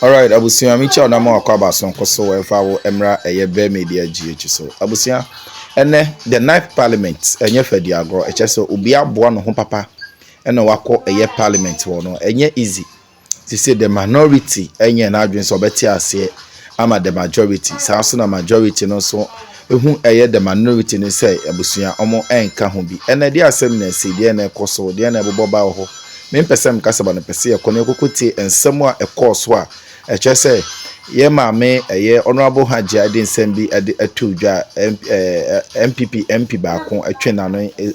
Alright, abusia micha na mo akwaba so nkoso wefa wo emra eye be media GH so. Abusia ene the ninth parliament enye fadi agro eche so obi aboa no ho papa ene wako eye parliament wo no enye easy. To say the minority enye na adwen so beti ase ama the majority so na majority no so ehu eye the minority ni say abusia omo enka ho bi ene de asem na se de na ekoso de na ebobo ba ho me mpesem kasaba na pese ekone ekokotie ensem a ekoso a eche say ye maame eye honorable Haji Adin Sembi ade atudwa MPP MP baako atwe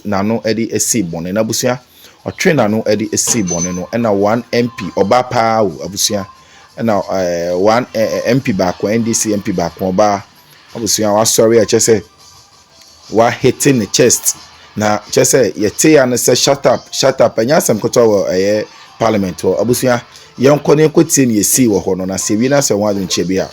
nano ede esi bone na abusia otwe nano ede esi bone no na 1 MP oba paa abusia na 1 MP baako NDC MP baako oba abusia wa sorry eche say wa hitting the chest na che say yete ya ne say shut up anya sam koto wo parliament wo abusia yenko ne kotie ne yesi wo ho no na se wi na se wan nche bia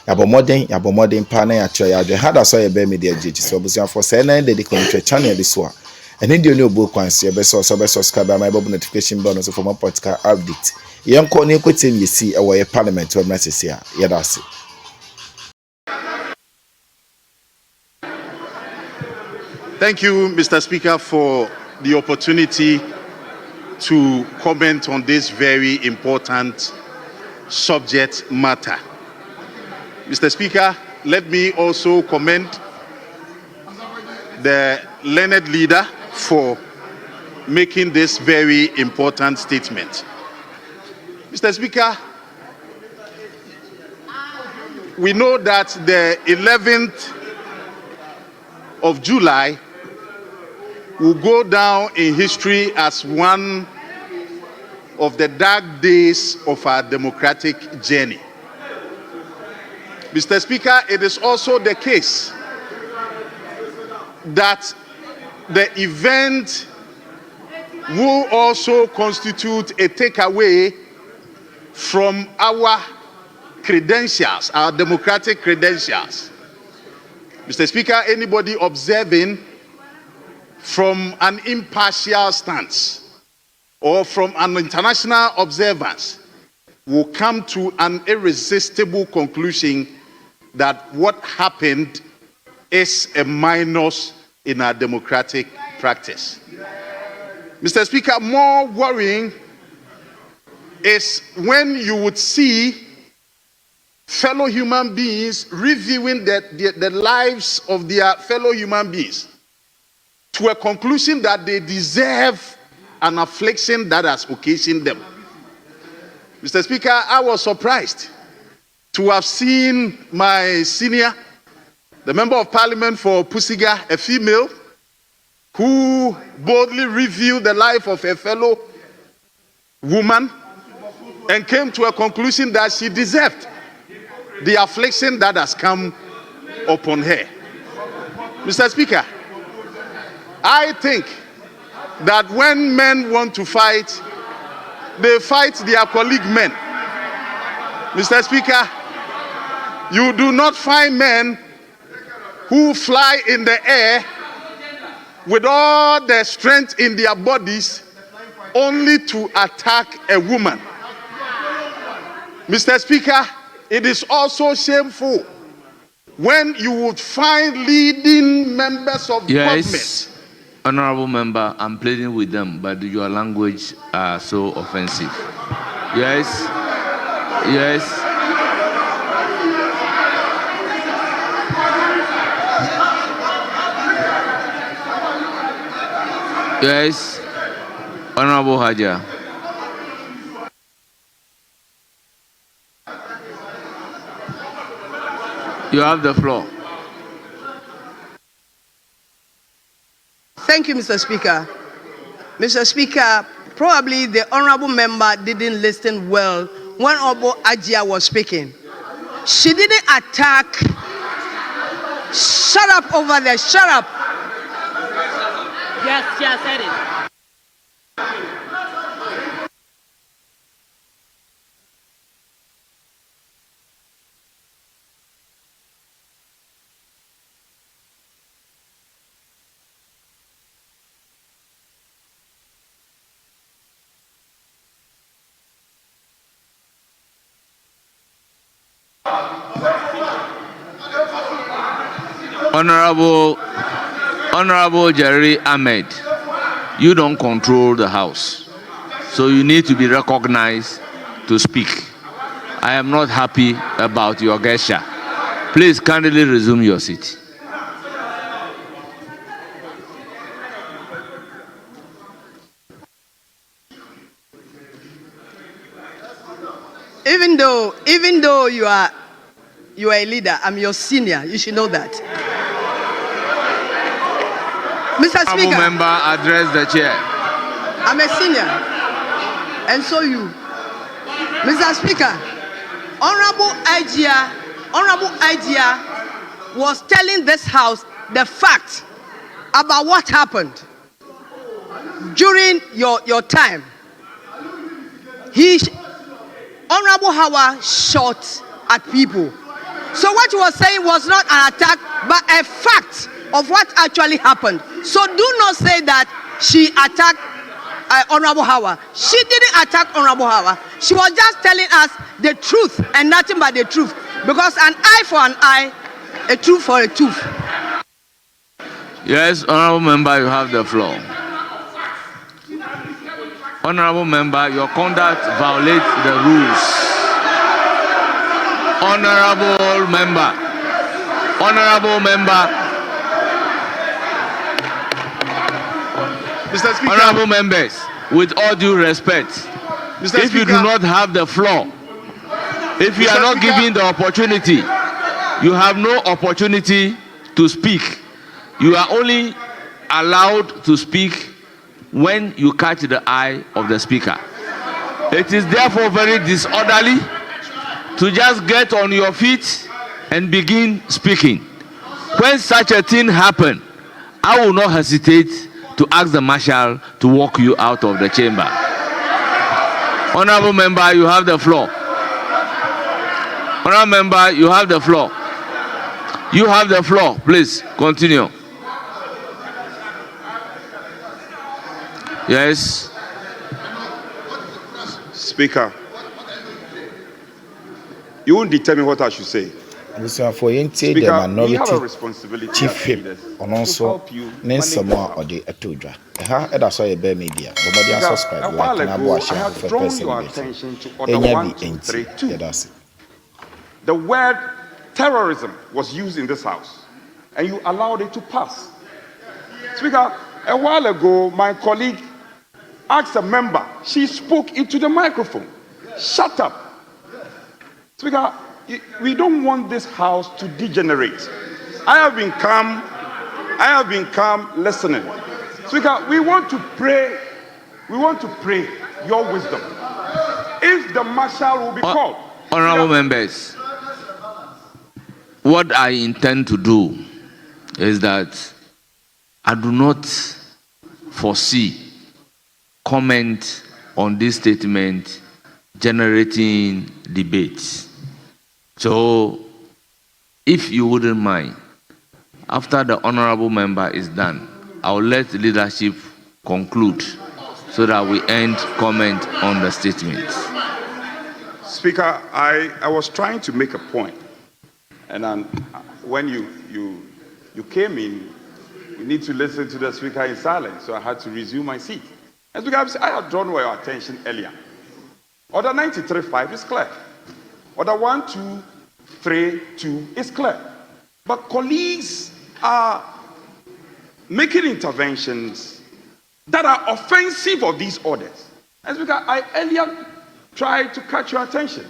yabomodern pa na ya tro ya dwe hada so ye be media gigi so abusia for say na dey control channel this one ene de oni obo kwanse be so subscribe my bob notification bell so for more podcast update yenko ne kotie ne yesi e wo ye parliament wo message ya yeda se. Thank you, Mr. Speaker, for the opportunity to comment on this very important subject matter. Mr. Speaker, let me also commend the learned leader for making this very important statement. Mr. Speaker, we know that the 11th of July will go down in history as one of the dark days of our democratic journey. Mr. Speaker, it is also the case that the event will also constitute a takeaway from our credentials, our democratic credentials. Mr. Speaker, anybody observing from an impartial stance or from an international observance will come to an irresistible conclusion that what happened is a minus in our democratic practice. Mr. Speaker, more worrying is when you would see fellow human beings reviewing the lives of their fellow human beings to a conclusion that they deserve an affliction that has occasioned them. Mr. Speaker, I was surprised to have seen my senior, the Member of Parliament for Pusiga, a female, who boldly reviewed the life of a fellow woman and came to a conclusion that she deserved the affliction that has come upon her. Mr. Speaker, I think that when men want to fight, they fight their colleague men. Mr. Speaker, you do not find men who fly in the air with all the strength in their bodies only to attack a woman. Mr. Speaker, it is also shameful when you would find leading members of government. Honorable member, I'm pleading with them, but your language are so offensive. Yes. Yes, Honorable Haja. You have the floor. Thank you, Mr. Speaker. Mr. Speaker, probably the honorable member didn't listen well when Obo Ajia was speaking. She didn't attack. Shut up over there, shut up. Yes, she has said it. Honorable Jerry Ahmed, you don't control the House, so you need to be recognized to speak. I am not happy about your gesture. Please kindly resume your seat. Even though you are a leader, I'm your senior. You should know that. Mr. Honorable Speaker, member, address the chair. I'm a senior, and so you. Mr. Speaker, Honorable Ajia was telling this House the fact about what happened during your time. Honorable Howard shot at people. So what you were saying was not an attack, but a fact of what actually happened. So do not say that she attacked Honorable Howard. She didn't attack Honorable Howard. She was just telling us the truth and nothing but the truth. Because an eye for an eye, a tooth for a tooth. Yes, honorable member, you have the floor. Honorable member, your conduct violates the rules. Honorable member. Mr. Speaker, Honorable members, with all due respect, Mr. if you do not have the floor, if you Mr. are not Speaker, given the opportunity, you have no opportunity to speak. You are only allowed to speak when you catch the eye of the speaker. It is therefore very disorderly to just get on your feet and begin speaking. When such a thing happens, I will not hesitate to ask the marshal to walk you out of the chamber. Honorable member, you have the floor. Honorable member, you have the floor. You have the floor. Please continue. Yes. Speaker, you won't determine what I should say. For the Speaker, we have a minority responsibility chief as whip leaders on to also help you name manage or the etudra. That's why you bear media. But Speaker, subscribe a while like ago, I share had for drawn person. your attention to Order 1232. Yeah, that's it. The word terrorism was used in this house, and you allowed it to pass. Speaker, a while ago, my colleague asked a member, she spoke into the microphone. Shut up. Speaker, we don't want this house to degenerate. I have been calm listening. Speaker, we want to pray your wisdom. If the marshal will be called. Honorable members, what I intend to do is that I do not foresee comment on this statement generating debates. So, if you wouldn't mind, after the honorable member is done, I'll let leadership conclude so that we end comment on the statement. Speaker, I was trying to make a point, and then when you came in, we need to listen to the speaker in silence, so I had to resume my seat. And Speaker, I had drawn your attention earlier. Order 93.5 is clear. Order 1232 is clear. But colleagues are making interventions that are offensive of these orders. And Speaker, I earlier tried to catch your attention.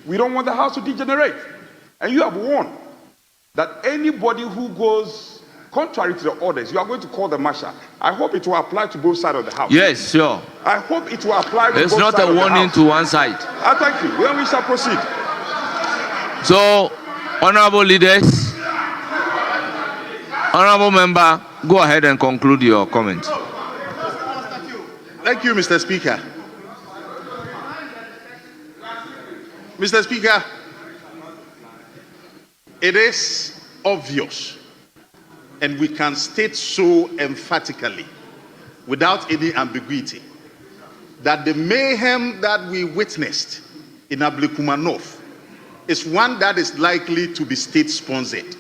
We don't want the house to degenerate. And you have warned that anybody who goes contrary to the orders, you are going to call the marshal. I hope it will apply to both sides of the house. Yes, sure. I hope it will apply to both sides of the house. It's not a warning to one side. Thank you. Then we shall proceed. So, honorable leaders, honorable member, go ahead and conclude your comment. Thank you, Mr. Speaker. Mr. Speaker, it is obvious, and we can state so emphatically, without any ambiguity, that the mayhem that we witnessed in Ablekuma North is one that is likely to be state-sponsored.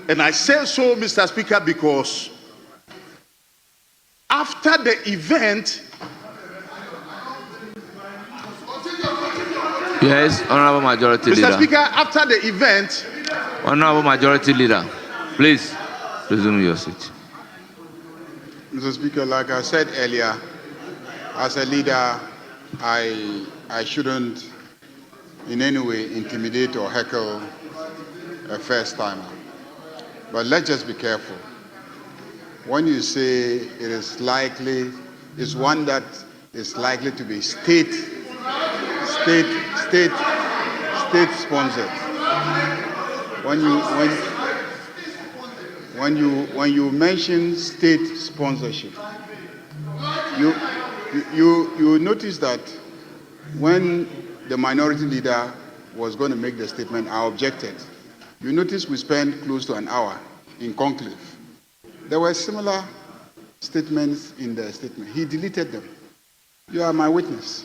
And I say so, Mr. Speaker, because after the event... Yes, Honorable Majority Leader. Mr. Speaker, after the event... Honorable Majority Leader, please resume your seat. Mr. Speaker, like I said earlier, as a leader, I shouldn't in any way intimidate or heckle a first-timer. But let's just be careful. When you say it is likely, it's one that is likely to be state-sponsored. When you mention state sponsorship, you notice that when the minority leader was going to make the statement, I objected. You notice we spent close to an hour in conclave. There were similar statements in the statement. He deleted them. You are my witness.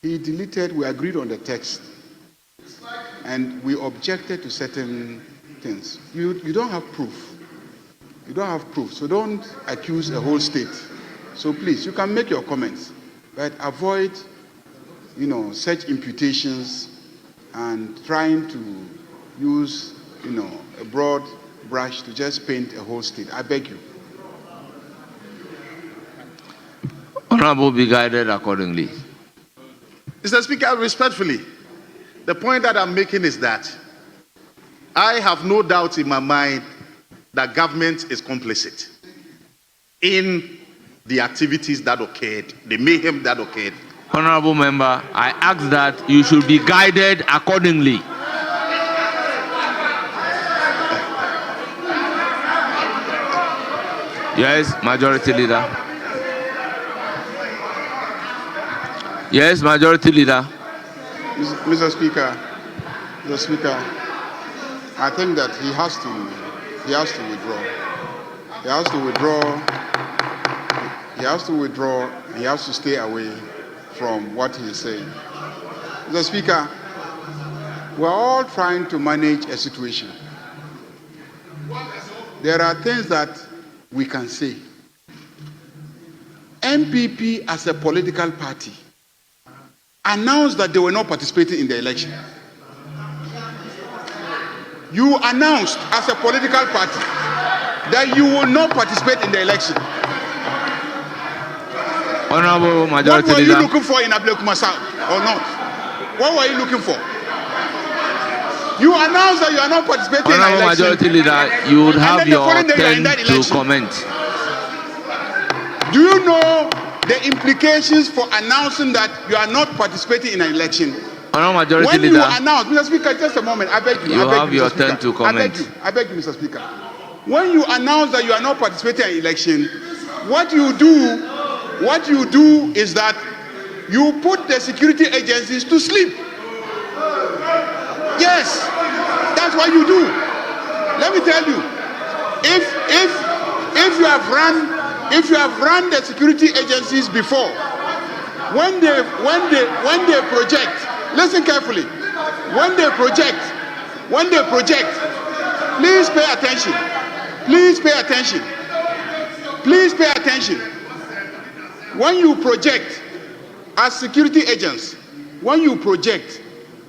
He deleted, we agreed on the text, and we objected to certain things. You don't have proof. You don't have proof, so don't accuse a whole state. So please, you can make your comments, but avoid, such imputations and trying to use, a broad brush to just paint a whole state. I beg you. Honorable, be guided accordingly. Mr. Speaker, respectfully, the point that I'm making is that I have no doubt in my mind that government is complicit in the activities that occurred, the mayhem that occurred. Honorable member, I ask that you should be guided accordingly. Yes, Majority Leader. Yes, Majority Leader. Mr. Speaker, I think that he has to withdraw. He has to withdraw. He has to stay away from what he is saying. Mr. Speaker, we're all trying to manage a situation. There are things that we can say. MPP as a political party announced that they were not participating in the election. You announced as a political party that you will not participate in the election. Honorable Majority Leader. What were Leader. you looking for in Ablekuma South or not? What were you looking for? You announced that you are not participating in the election. Majority Leader, you would have your turn to comment. Do you know the implications for announcing that you are not participating in an election? Majority when Leader, you announce, Mr. Speaker, just a moment, I beg you. You have your turn to comment. I beg you, Mr. Speaker. When you announce that you are not participating in an election, what you do is that you put the security agencies to sleep. Yes, that's what you do. Let me tell you, if you have run the security agencies before, when they project, listen carefully. When they project, please pay attention. Please pay attention. Please pay attention. When you project as security agents, when you project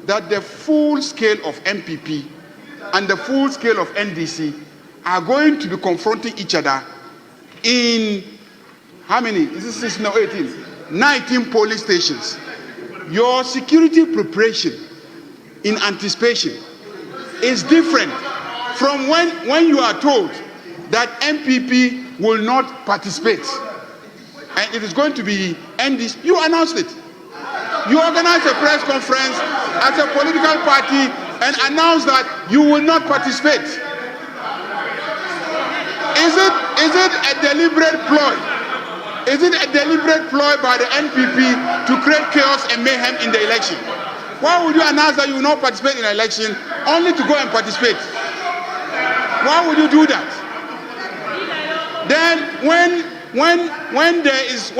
that the full scale of MPP and the full scale of NDC are going to be confronting each other in how many? Is this 18? 19 polling stations. Your security preparation in anticipation is different from when you are told that MPP will not participate and it is going to be NDC. You announced it. You organized a press conference as a political party and announced that you will not participate. Is it a deliberate ploy? Is it a deliberate ploy by the NPP to create chaos and mayhem in the election? Why would you announce that you will not participate in an election only to go and participate? Why would you do that? Then when there is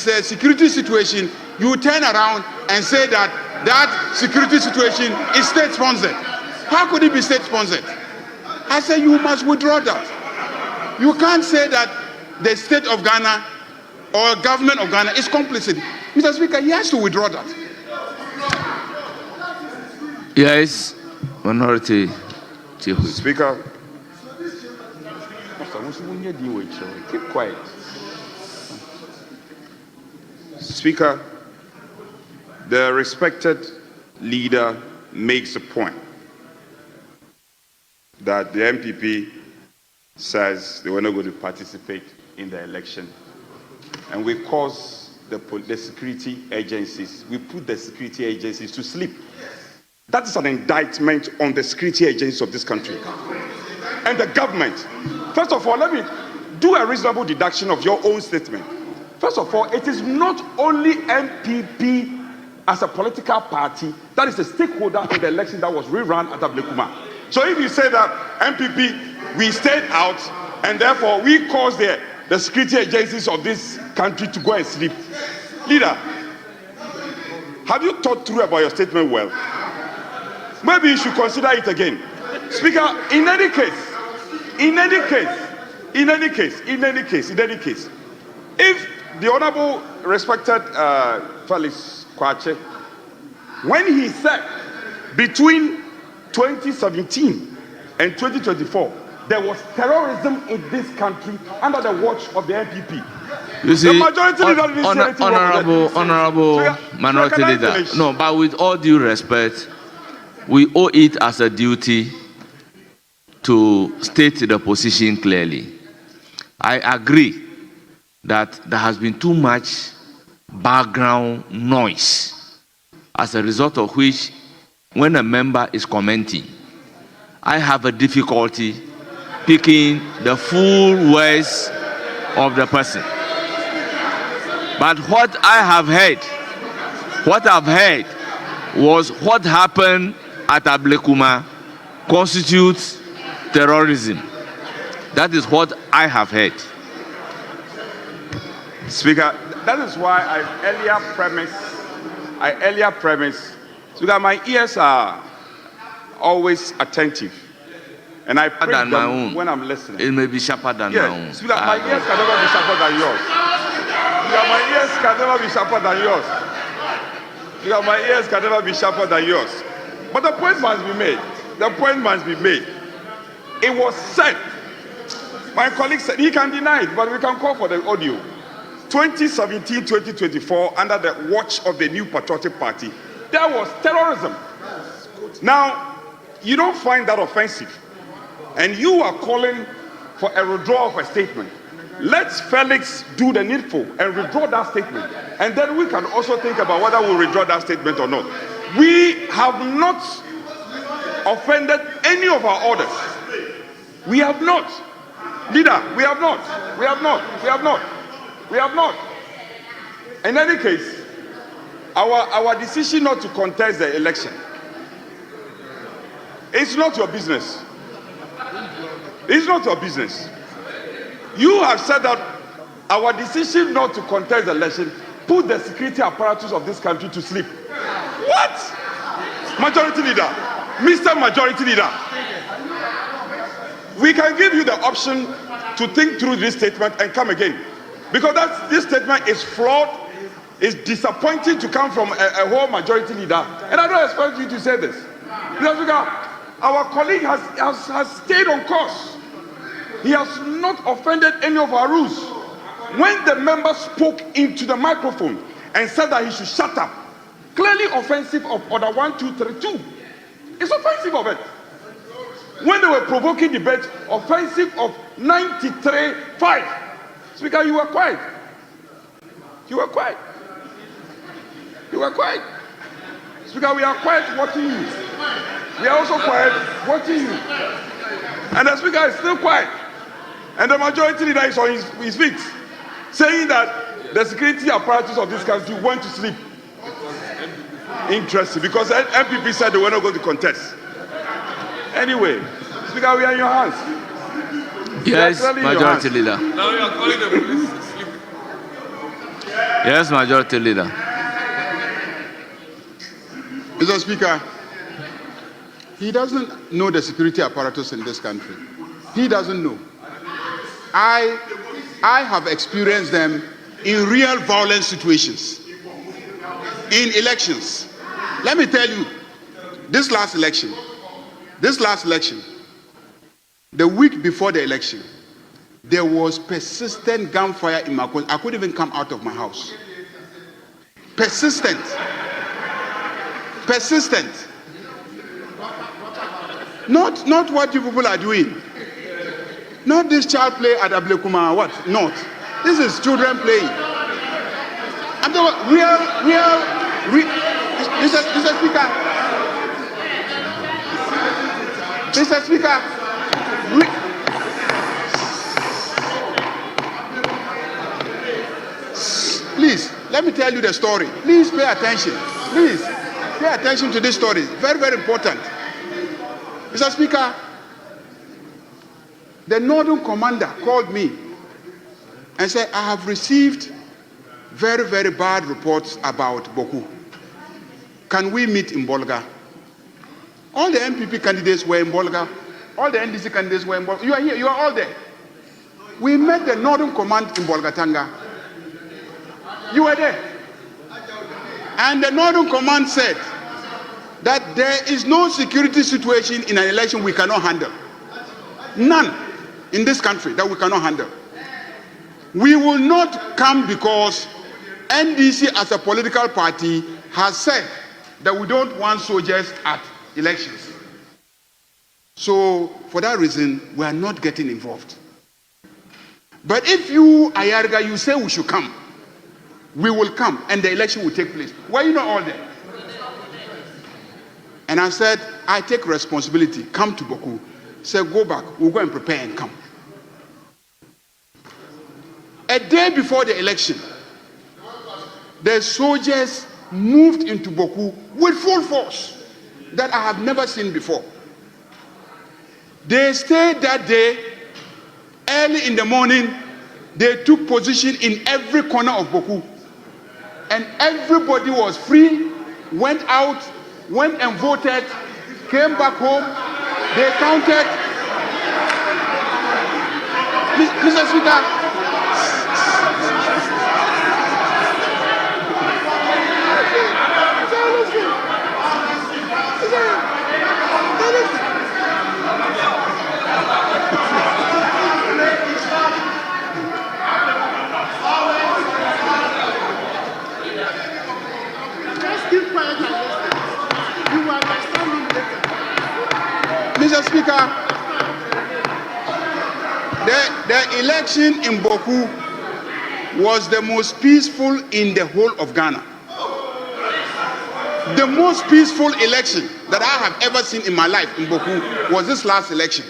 a security situation, you turn around and say that that security situation is state-sponsored. How could it be state-sponsored? I said you must withdraw that. You can't say that the state of Ghana or government of Ghana is complicit. Mr. Speaker, he has to withdraw that. Yes, Minority Chief Whip. Speaker, keep quiet. Speaker, the respected leader makes a point that the MPP says they were not going to participate in the election, and we cause the security agencies, we put the security agencies to sleep. That is an indictment on the security agencies of this country and the government. First of all, let me do a reasonable deduction of your own statement. First of all, it is not only MPP as a political party that is a stakeholder in the election that was rerun at Ablekuma. So if you say that MPP, we stayed out and therefore we caused the security agencies of this country to go and sleep. Leader, have you thought through about your statement well? Maybe you should consider it again. Speaker, in any case, if the Honorable respected Felix Kwache, when he said between 2017 and 2024, there was terrorism in this country under the watch of the NPP. You see, the majority leader didn't say anything wrong with that. honorable minority leader. No, but with all due respect, we owe it as a duty to state the position clearly. I agree that there has been too much background noise, as a result of which, when a member is commenting, I have a difficulty picking the full words of the person. But what I've heard was what happened at Ablekuma constitutes terrorism. That is what I have heard. Speaker, that is why I earlier premised, Speaker, my ears are always attentive. And I pray them when I'm listening. It may be sharper than my own. Speaker, my ears can never be sharper than yours. Speaker, my ears can never be sharper than yours. Speaker, my ears can never be sharper than yours. But the point must be made. The point must be made. It was said, my colleague said, he can deny it, but we can call for the audio. 2017-2024, under the watch of the New Patriotic Party, there was terrorism. Now, you don't find that offensive, and you are calling for a withdrawal of a statement. Let Felix do the needful and withdraw that statement, and then we can also think about whether we'll withdraw that statement or not. We have not offended any of our orders. We have not. Leader, we have not. We have not. We have not. We have not. In any case, our decision not to contest the election, it's not your business. It's not your business. You have said that our decision not to contest the election put the security apparatus of this country to sleep. What? Majority Leader, Mr. Majority Leader, we can give you the option to think through this statement and come again. Because this statement is flawed, it's disappointing to come from a whole majority leader. And I don't expect you to say this. Because our colleague has stayed on course. He has not offended any of our rules. When the member spoke into the microphone and said that he should shut up, clearly offensive of Order 1232. It's offensive of it. When they were provoking debate, offensive of 93.5. Speaker, you were quiet. You were quiet. You were quiet. Speaker, we are quiet watching you. We are also quiet watching you. And the Speaker is still quiet. And the majority leader is on his feet, saying that the security apparatus of this country went to sleep. Interesting, because the MPP said they were not going to contest. Anyway, Speaker, we are in your hands. Yes, Majority Leader. Now you are calling the police to sleep. Yes, Majority Leader. Mr. Speaker, he doesn't know the security apparatus in this country. He doesn't know. I have experienced them in real violent situations, in elections. Let me tell you, this last election, the week before the election, there was persistent gunfire in my country. I couldn't even come out of my house. Persistent. Not what you people are doing. Not this child play at Ablekuma. What? Not. This is children playing. I'm talking about real. Mr. Speaker. Mr. Speaker. Please, let me tell you the story. Please pay attention. Please pay attention to this story. Very, very important. Mr. Speaker, the Northern Commander called me and said, I have received very, very bad reports about Boku. Can we meet in Bolga? All the MPP candidates were in Bolga. All the NDC candidates were in Bolga. You are here. You are all there. We met the Northern Command in Bolgatanga. You were there. And the Northern Command said that there is no security situation in an election we cannot handle. None in this country that we cannot handle. We will not come because NDC as a political party has said that we don't want soldiers at elections. So for that reason, we are not getting involved. But if you, Ayarga, you say we should come, we will come and the election will take place. Why are you not all there? And I said, I take responsibility. Come to Boku. Say, go back. We'll go and prepare and come. A day before the election, the soldiers moved into Boku with full force that I have never seen before. They stayed that day. Early in the morning, they took position in every corner of Boku. And everybody was free, went out, went and voted, came back home, they counted. Mr. Speaker, Mr. Speaker, the election in Boku was the most peaceful in the whole of Ghana. The most peaceful election that I have ever seen in my life in Boku was this last election.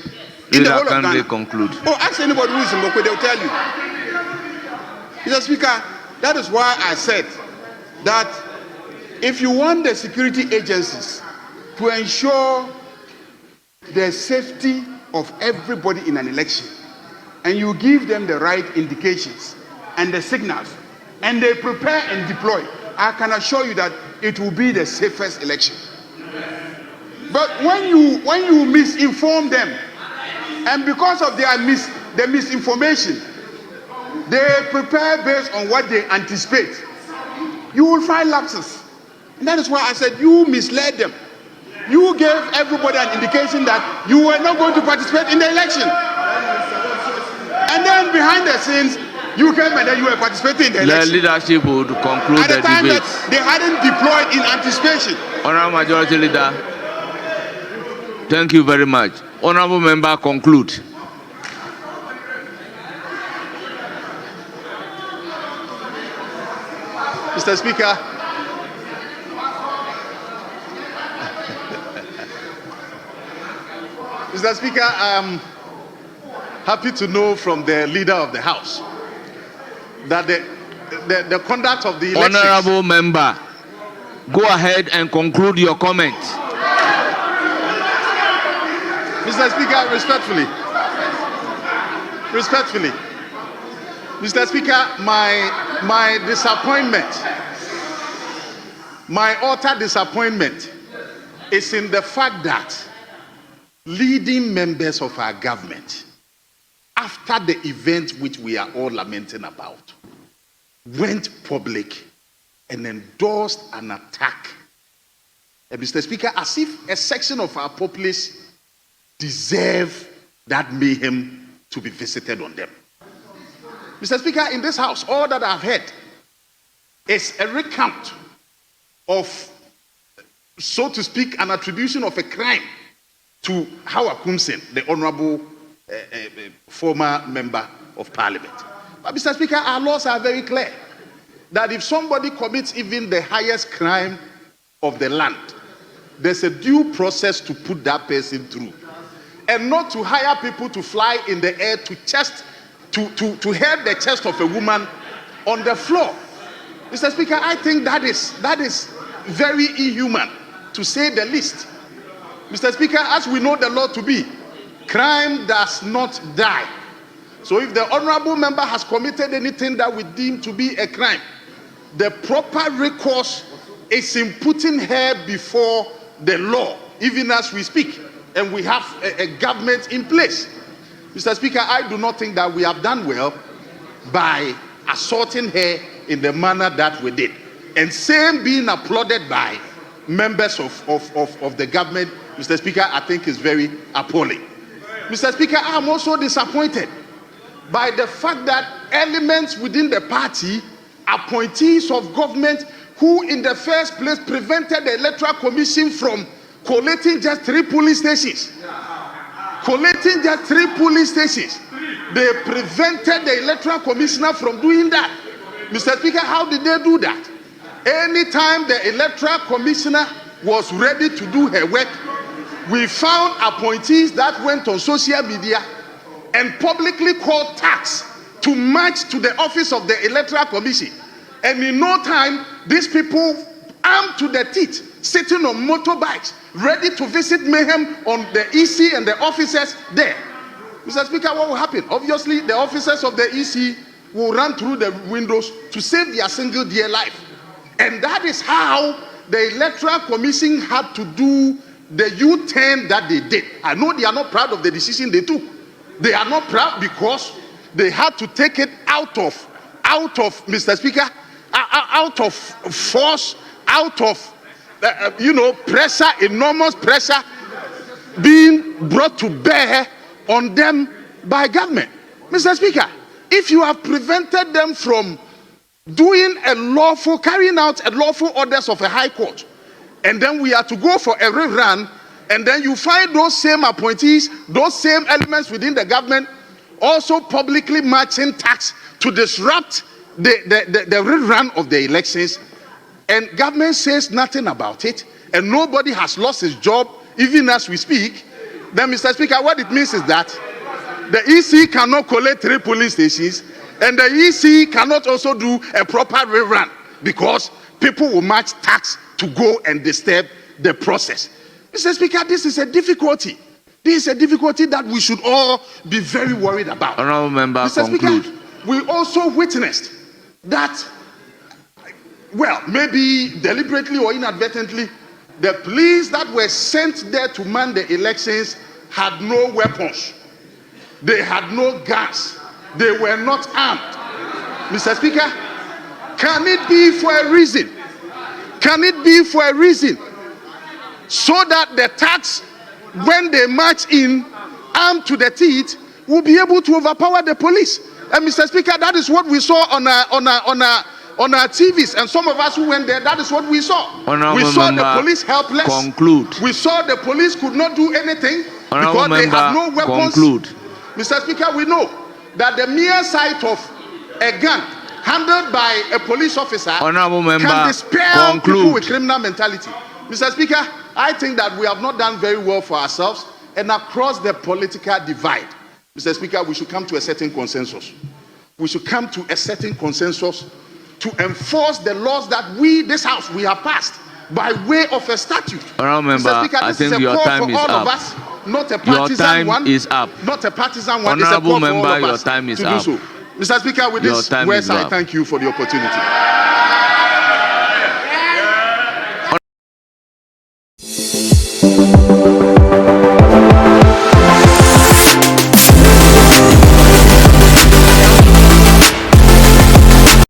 In the whole of Ghana. Conclude. Oh, ask anybody who is in Boku, they'll tell you. Mr. Speaker, that is why I said that if you want the security agencies to ensure the safety of everybody in an election, and you give them the right indications and the signals, and they prepare and deploy, I can assure you that it will be the safest election. But when you misinform them, and because of the misinformation, they prepare based on what they anticipate, you will find lapses. And that is why I said you misled them. You gave everybody an indication that you were not going to participate in the election. And then behind the scenes, you came and then you were participating in the election. The leadership would conclude at the time debate. That they hadn't deployed in anticipation. Honourable Majority Leader, thank you very much. Honourable Member, conclude. Mr. Speaker, Mr. Speaker, I am happy to know from the leader of the House that the conduct of the elections... Honourable Member, go ahead and conclude your comment. Mr. Speaker, respectfully, Mr. Speaker, my disappointment, my utter disappointment is in the fact that leading members of our government, after the event which we are all lamenting about, went public and endorsed an attack, Mr. Speaker, as if a section of our populace deserve that mayhem to be visited on them. Mr. Speaker, in this house, all that I've heard is a recount of, so to speak, an attribution of a crime to Howard Kumsen, the honorable former member of parliament. But Mr. Speaker, our laws are very clear that if somebody commits even the highest crime of the land, there's a due process to put that person through. And not to hire people to fly in the air to hurt the chest of a woman on the floor. Mr. Speaker, I think that is very inhuman, to say the least. Mr. Speaker, as we know the law to be, crime does not die. So if the honorable member has committed anything that we deem to be a crime, the proper recourse is in putting her before the law, even as we speak, and we have a government in place. Mr. Speaker, I do not think that we have done well by assaulting her in the manner that we did, and same being applauded by members of the government. Mr. Speaker, I think is very appalling. Mr. Speaker, I am also disappointed by the fact that elements within the party, appointees of government, who in the first place prevented the Electoral Commission from collating just 3 police stations. Collating just 3 police stations. They prevented the Electoral Commissioner from doing that. Mr. Speaker, how did they do that? Anytime the Electoral Commissioner was ready to do her work, we found appointees that went on social media and publicly called tax to march to the office of the Electoral Commission. And in no time, these people, armed to the teeth, sitting on motorbikes, ready to visit mayhem on the EC and the officers there. Mr. Speaker, what will happen? Obviously, the officers of the EC will run through the windows to save their single dear life. And that is how the Electoral Commission had to do the U-turn that they did. I know they are not proud of the decision they took. They are not proud because they had to take it out of Mr. Speaker, out of force, out of pressure, enormous pressure being brought to bear on them by government. Mr. Speaker, if you have prevented them from carrying out a lawful orders of a high court, and then we are to go for a rerun, and then you find those same appointees, those same elements within the government also publicly marching tax to disrupt the rerun of the elections, and government says nothing about it, and nobody has lost his job even as we speak, then Mr. Speaker, what it means is that the EC cannot collect 3 police stations, and the EC cannot also do a proper rerun because people will march tax to go and disturb the process. Mr. Speaker, this is a difficulty. This is a difficulty that we should all be very worried about. Honourable Member, Mr. conclude. Speaker, we also witnessed that, well, maybe deliberately or inadvertently, the police that were sent there to man the elections had no weapons. They had no guns. They were not armed. Mr. Speaker, can it be for a reason? Can it be for a reason? So that the tax, when they march in, armed to the teeth, will be able to overpower the police. And Mr. Speaker, that is what we saw on our TVs, and some of us who went there, that is what we saw. We saw the police helpless. Conclude. We saw the police could not do anything because they have no weapons. Conclude. Mr. Speaker, we know that the mere sight of a gun handled by a police officer can dispel people with criminal mentality. Mr. Speaker, I think that we have not done very well for ourselves, and across the political divide, Mr. Speaker, we should come to a certain consensus. We should come to a certain consensus to enforce the laws that we, this House, we have passed by way of a statute. Mr. Speaker, I think your time is up. Us, not a partisan one. Is up. Not a partisan one. Honourable Member, your time is up. Mr. Speaker, with this words, I thank you for the opportunity.